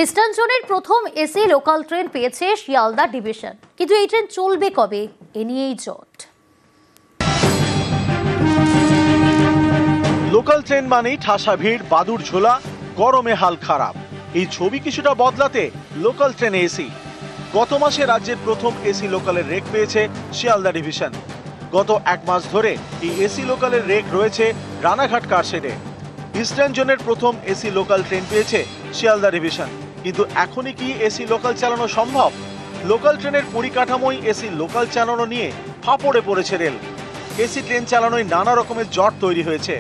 Eastern জোনের প্রথম AC local train পেয়েছে শিয়ালদা ডিভিশন, কিন্তু এই ট্রেন চলবে কবে এ নিয়েই জট। লোকাল ট্রেন মানেই ঠাসা ভিড়, বাদুড় ঝোলা, গরমে হাল খারাপ। এই ছবি কিছুটা বদলাতে লোকাল ট্রেনে এসি। গত মাসে রাজ্যের প্রথম এসি লোকালের রেক পেয়েছে শিয়ালদা ডিভিশন। গত এক মাস ধরে এই এসি লোকালের রেক রয়েছে রানাঘাট কারশেডে। ইস্টার্ন জোনের প্রথম এসি লোকাল ট্রেন পেয়েছে শিয়ালদা ডিভিশন, কিন্তু এখনই কি এসি লোকাল চালানো সম্ভব? লোকাল ট্রেনের পরিকাঠামোই এসি লোকাল চালানো নিয়ে ফাঁপড়ে পড়েছে রেল। এসি ট্রেন চালানোয় নানা রকমের জট তৈরি হয়েছে।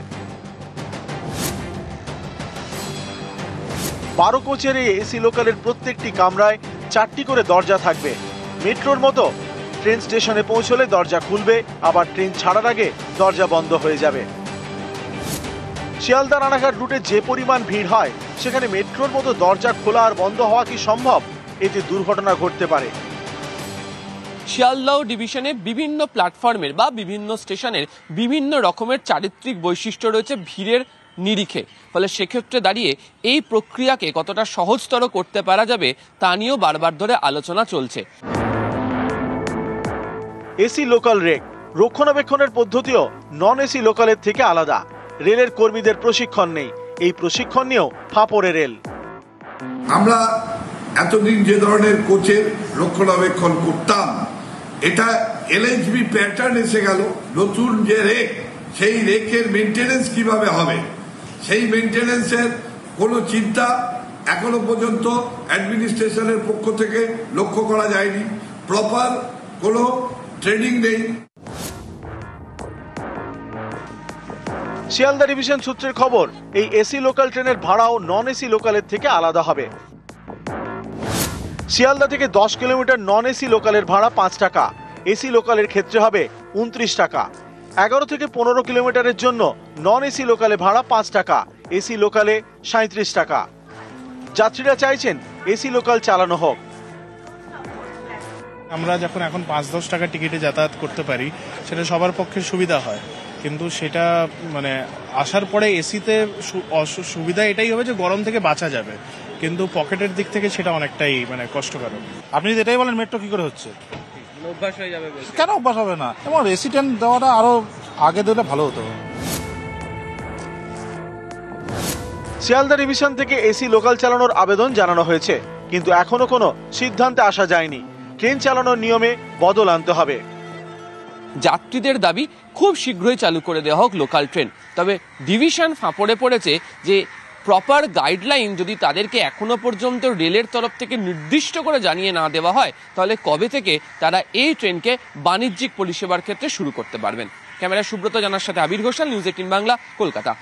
12 কোচের এই এসি লোকালের প্রত্যেকটি কামরায় 4টি করে দরজা থাকবে। মেট্রোর মতো ট্রেন স্টেশনে পৌঁছলে দরজা খুলবে, আবার ট্রেন ছাড়ার আগে দরজা বন্ধ হয়ে যাবে। শিয়ালদা রানাঘাট রুটে যে পরিমাণ ভিড় হয়, সেখানে মেট্রোর মতো দরজা খোলা আর বন্ধ হওয়া কি সম্ভব? এতে দুর্ঘটনা ঘটতে পারে। শিয়ালদহ ডিভিশনে বিভিন্ন প্ল্যাটফর্মের বা বিভিন্ন স্টেশনের বিভিন্ন রকমের চারিত্রিক বৈশিষ্ট্য রয়েছে ভিড়ের নিরিখে। ফলে সেক্ষেত্রে দাঁড়িয়ে এই প্রক্রিয়াকে কতটা সহজতর করতে পারা যাবে তা নিয়েও বারবার ধরে আলোচনা চলছে। এসি লোকাল রেক রক্ষণাবেক্ষণের পদ্ধতিও নন এসি লোকালের থেকে আলাদা। রেলের কর্মীদের প্রশিক্ষণ নেই, এই প্রশিক্ষণ নিয়েও ফাঁপড়ে রেল। আমরা এতদিন যে ধরনের কোচের রক্ষণাবেক্ষণ করতাম, এটা এলএইচবি প্যাটার্ন এসে গেল। নতুন যে রেক, সেই রেকের মেনটেনেন্স কিভাবে হবে, সেই মেনটেনেন্সের কোনো চিন্তা এখনো পর্যন্ত অ্যাডমিনিস্ট্রেশনের পক্ষ থেকে লক্ষ্য করা যায়নি। প্রপার কোনো ট্রেনিং নেই। শিয়ালদা ডিভিশন সূত্রের খবর, এই এসি লোকাল ট্রেনের ভাড়াও নন এসি লোকালের থেকে আলাদা হবে। শিয়ালদা থেকে 10 কিলোমিটার নন এসি লোকালের ভাড়া 5 টাকা, এসি লোকালের ক্ষেত্রে হবে 29 টাকা। 11 থেকে 15 কিলোমিটারের জন্য নন এসি লোকালে ভাড়া 5 টাকা, এসি লোকালে 37 টাকা। যাত্রীরা চাইছেন এসি লোকাল চালানো হোক। আমরা যখন এখন 5-10 টাকা টিকিটে যাতায়াত করতে পারি, সেটা সবার পক্ষে সুবিধা হয়, কিন্তু সেটা মানে আসার পরে এসিতে সুবিধা এটাই হবে যে গরম থেকে বাঁচা যাবে, কিন্তু পকেটের দিক থেকে সেটা অনেকটাই মানে কষ্টকর। আপনি যদি এটাই বলেন মেট্রো কি করে হচ্ছে, অভ্যাস হয়ে যাবে। কেন অভ্যাস হবে না? এবং এসি ট্রেন দেওয়াটা আরো আগে দিলে ভালো হতো। শিয়ালদা ডিভিশন থেকে এসি লোকাল চালানোর আবেদন জানানো হয়েছে, কিন্তু এখনো কোনো সিদ্ধান্তে আসা যায়নি। ট্রেন চালানোর নিয়মে বদল আনতে হবে। যাত্রীদের দাবি খুব শীঘ্রই চালু করে দেওয়া হোক লোকাল ট্রেন। তবে ডিভিশন ফাঁপড়ে পড়েছে যে প্রপার গাইডলাইন যদি তাদেরকে এখনো পর্যন্ত রেলের তরফ থেকে নির্দিষ্ট করে জানিয়ে না দেওয়া হয়, তাহলে কবে থেকে তারা এই ট্রেনকে বাণিজ্যিক পরিষেবার ক্ষেত্রে শুরু করতে পারবেন। ক্যামেরায় সুব্রত জানার সাথে আবির ঘোষাল, নিউজ 18 বাংলা, কলকাতা।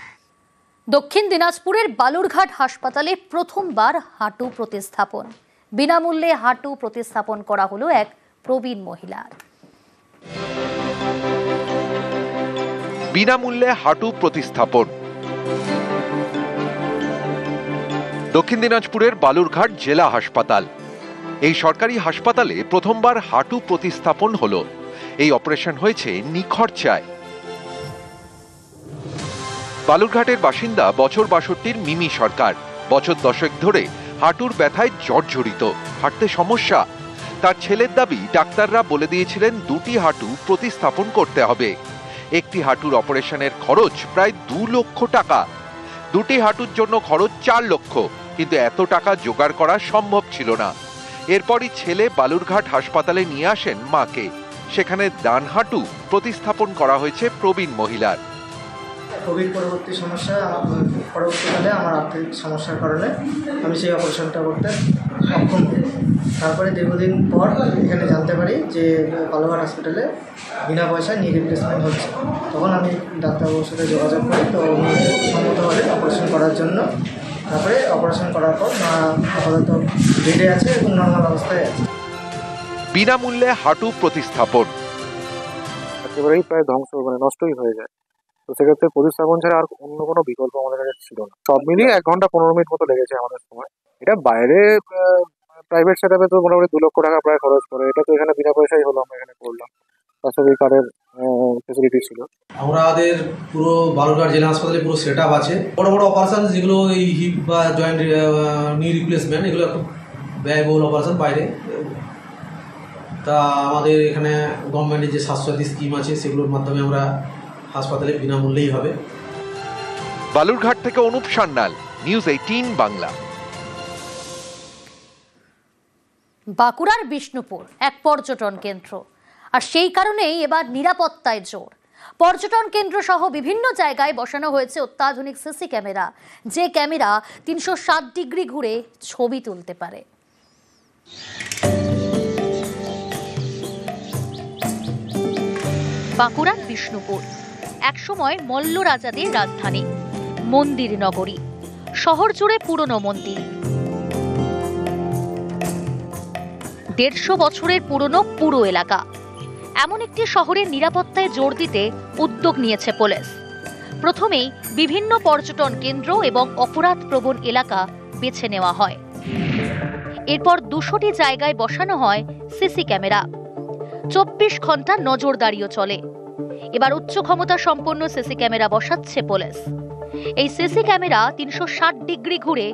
দক্ষিণ দিনাজপুরের বালুরঘাট হাসপাতালে প্রথমবার হাঁটু প্রতিস্থাপন। বিনামূল্যে হাঁটু প্রতিস্থাপন করা হলো এক প্রবীণ মহিলার। বিনামূল্যে হাঁটু প্রতিস্থাপন। দক্ষিণ দিনাজপুরের বালুরঘাট জেলা হাসপাতাল। এই সরকারি হাসপাতালে প্রথমবার হাঁটু প্রতিস্থাপন হলো। এই অপারেশন হয়েছে নিখরচায়। বালুরঘাটের বাসিন্দা বছর 62 মিমি সরকার। বছর 10 ধরে হাঁটুর ব্যথায় জর্জরিত, হাঁটতে সমস্যা। তার ছেলের দাবি, ডাক্তাররা বলে দিয়েছিলেন 2টি হাঁটু প্রতিস্থাপন করতে হবে। একটি হাঁটুর অপারেশনের খরচ প্রায় 2 লক্ষ টাকা। 2টি হাঁটুর জন্য খরচ 4 লক্ষ, কিন্তু এত টাকা জোগাড় করা সম্ভব ছিল না। এরপরই ছেলে বালুরঘাট হাসপাতালে নিয়ে আসেন মাকে। সেখানে ডান হাঁটু প্রতিস্থাপন করা হয়েছে প্রবীণ মহিলার। কোভিড পরবর্তী সমস্যা, পরবর্তীকালে আমার আর্থিক সমস্যার কারণে আমি সেই অপারেশনটা করতে সক্ষম হই। তারপরে দীর্ঘদিন পর এখানে জানতে পারি যে বালুরঘাট হসপিটালে বিনা পয়সায় নি রিপ্লেসমেন্ট হচ্ছে। তখন আমি ডাক্তারবাবুর সাথে যোগাযোগ করি, তো উনি সম্মত হলেন অপারেশন করার জন্য। তারপরে অপারেশন করার পর মা আপাতত বেডে আছে এবং নর্মাল অবস্থায় আছে। বিনামূল্যে হাঁটু প্রতিস্থাপন একেবারেই প্রায় ধ্বংস, মানে নষ্টই হয়ে যায়। তো সেক্ষেত্রে প্রতিস্থাপন ছাড়া আর অন্য কোনো বিকল্প আমাদের কাছে ছিল না। সব মিলিয়ে 1 ঘন্টা 15 মিনিট মতো লেগেছে আমাদের সময়। এটা বাইরে প্রাইভেট সেটআপে তো মোটামুটি 2 লক্ষ টাকা প্রায় খরচ করে, এটা তো এখানে বিনা পয়সাই হলো, আমরা এখানে করলাম। স্বাস্থ্যসাথী কার্ডের ফেসিলিটি ছিল। আমাদের পুরো বালুরঘাট জেলা হাসপাতালে পুরো সেট আপ আছে। বড় বড় অপারেশন যেগুলো এই হিপ বা জয়েন্ট নি রিপ্লেসমেন্ট, এগুলো খুব ব্যয়বহুল অপারেশন বাইরে। তা আমাদের এখানে গভর্নমেন্টের যে স্বাস্থ্যসাথী স্কিম আছে সেগুলোর মাধ্যমে আমরা হাসপাতালে বিনামূল্যেই হবে। বালুরঘাট থেকে অনুপ সান্যাল, নিউজ 18 বাংলা। বাঁকুড়ার বিষ্ণুপুর এক পর্যটন কেন্দ্র, আর সেই কারণেই এবার নিরাপত্তায় জোর। পর্যটন কেন্দ্র সহ বিভিন্ন জায়গায় বসানো হয়েছে অত্যাধুনিক সিসি ক্যামেরা, যে ক্যামেরা 360 ডিগ্রি ঘুরে ছবি তুলতে পারে। বাঁকুড়ার বিষ্ণুপুর একসময় মল্ল রাজাদের রাজধানী, মন্দির নগরী, শহর জুড়ে পুরনো মন্দির, 150 বছরের পুরনো পুরো এলাকা। এমন একটি শহরের নিরাপত্তায় জোর দিতে উদ্যোগ নিয়েছে পুলিশ। প্রথমেই বিভিন্ন পর্যটন কেন্দ্র এবং অপরাধ প্রবণ এলাকা বেছে নেওয়া হয়। এরপর 200টি জায়গায় বসানো হয় সিসি ক্যামেরা। 24 ঘন্টা নজরদারিও চলে। এবার উচ্চ ক্ষমতা সম্পন্ন সিসি ক্যামেরা বসাচ্ছে পুলিশ। এই সিসি ক্যামেরা 360 ডিগ্রি ঘুরে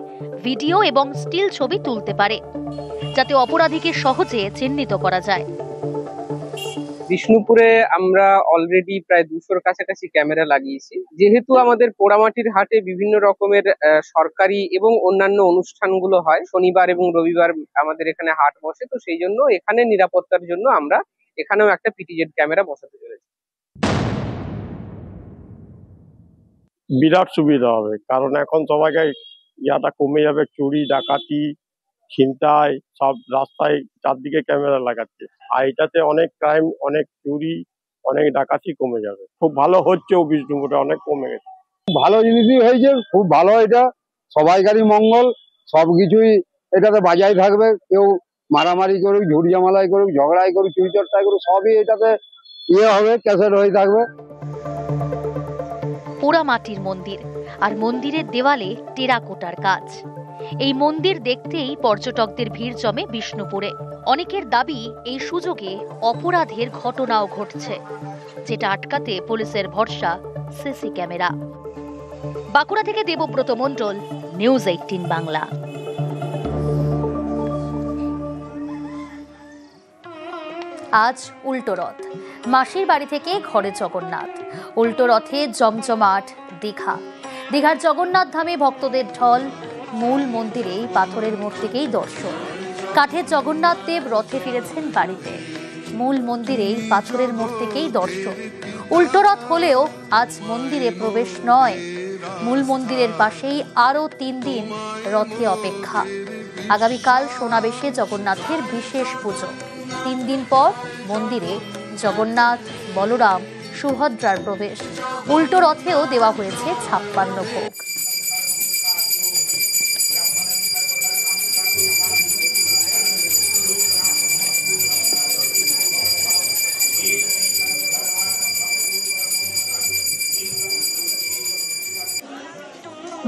ভিডিও এবং স্টিল ছবি তুলতে পারে, যাতে অপরাধীকে সহজে চিহ্নিত করা যায়। বিষ্ণুপুরে আমরা অলরেডি প্রায় 200-র কাছাকাছি ক্যামেরা লাগিয়েছি। যেহেতু আমাদের পোড়ামাটির হাটে বিভিন্ন রকমের সরকারি এবং অন্যান্য অনুষ্ঠানগুলো হয়, শনিবার এবং রবিবার আমাদের এখানে হাট বসে, তো সেই জন্য এখানে নিরাপত্তার জন্য আমরা এখানেও একটা পিটিজেড ক্যামেরা বসাতে চলেছি। বিরাট সুবিধা হবে, কারণ এখন সবাইকে ইয়াটা কমে যাবে, চুরি ডাকাতি ছিনতাই সব রাস্তায় চারদিকে ক্যামেরা লাগাচ্ছে, আর এটাতে অনেক ক্রাইম, অনেক চুরি, অনেক ডাকাতি কমে যাবে। খুব ভালো হচ্ছে, বিষ্ণুপুরে অনেক কমে গেছে। ভালো জিনিসই হয়েছে, খুব ভালো। এটা সবাইকারই মঙ্গল, সবকিছুই এটাতে বাজায় থাকবে। কেউ মারামারি করুক, ঝুড়িঝামালাই করুক, ঝগড়াই করুক, চুরি চর্চাই করুক, সবই এটাতে হবে, ক্যাসেট হয়ে থাকবে। পোড়া মাটির মন্দির, আর মন্দিরের দেওয়ালে টেরাকোটার কাজ। এই মন্দির দেখতেই পর্যটকদের ভিড় জমে বিষ্ণুপুরে। অনেকের দাবি এই সুযোগে অপরাধের ঘটনাও ঘটছে, যেটা আটকাতে পুলিশের ভরসা সিসি ক্যামেরা। বাঁকুড়া থেকে দেবব্রত মণ্ডল, নিউজ 18 বাংলা। আজ উল্টো রথ, মাসির বাড়ি থেকে ঘরে জগন্নাথ। উল্টো রথে জমজমাট দীঘা। দীঘার জগন্নাথ ধামে ভক্তদের ঢল। মূল মন্দিরে পাথরের মূর্তিকেই দর্শন। কাঠের জগন্নাথ দেব রথে ফিরেছেন বাড়িতে। মূল মন্দিরে পাথরের মূর্তিকেই দর্শন। উল্টো রথ হলেও আজ মন্দিরে প্রবেশ নয়। মূল মন্দিরের পাশেই আরও 3 দিন রথে অপেক্ষা। আগামীকাল সোনাবেশে জগন্নাথের বিশেষ পুজো। 3 দিন পর মন্দিরে জগন্নাথ, বলরাম, সুভদ্রার প্রবেশ। উল্টো রথেও দেওয়া হয়েছে 56 ভোগ।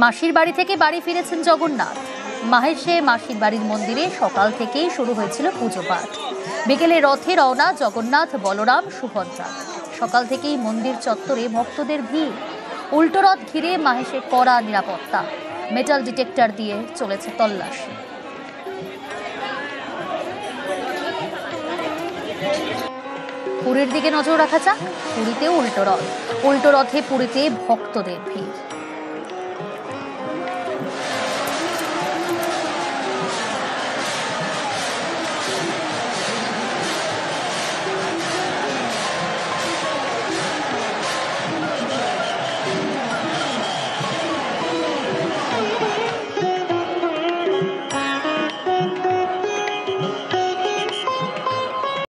মাসির বাড়ি থেকে বাড়ি ফিরেছেন জগন্নাথ। মাহেশে মাসির বাড়ির মন্দিরে সকাল থেকেই শুরু হয়েছিল পুজো পাঠ। বিকেলে রথে রওনা জগন্নাথ, বলরাম, সুভদ্রা। সকাল থেকেই মন্দির চত্বরে ভক্তদের ভিড়। উল্টো রথ ঘিরে মাহেশে কড়া নিরাপত্তা। মেটাল ডিটেক্টর দিয়ে চলেছে তল্লাশি। পুরীর দিকে নজর রাখা যাক। পুরীতেও উল্টো রথ। উল্টো রথে পুরীতে ভক্তদের ভিড়।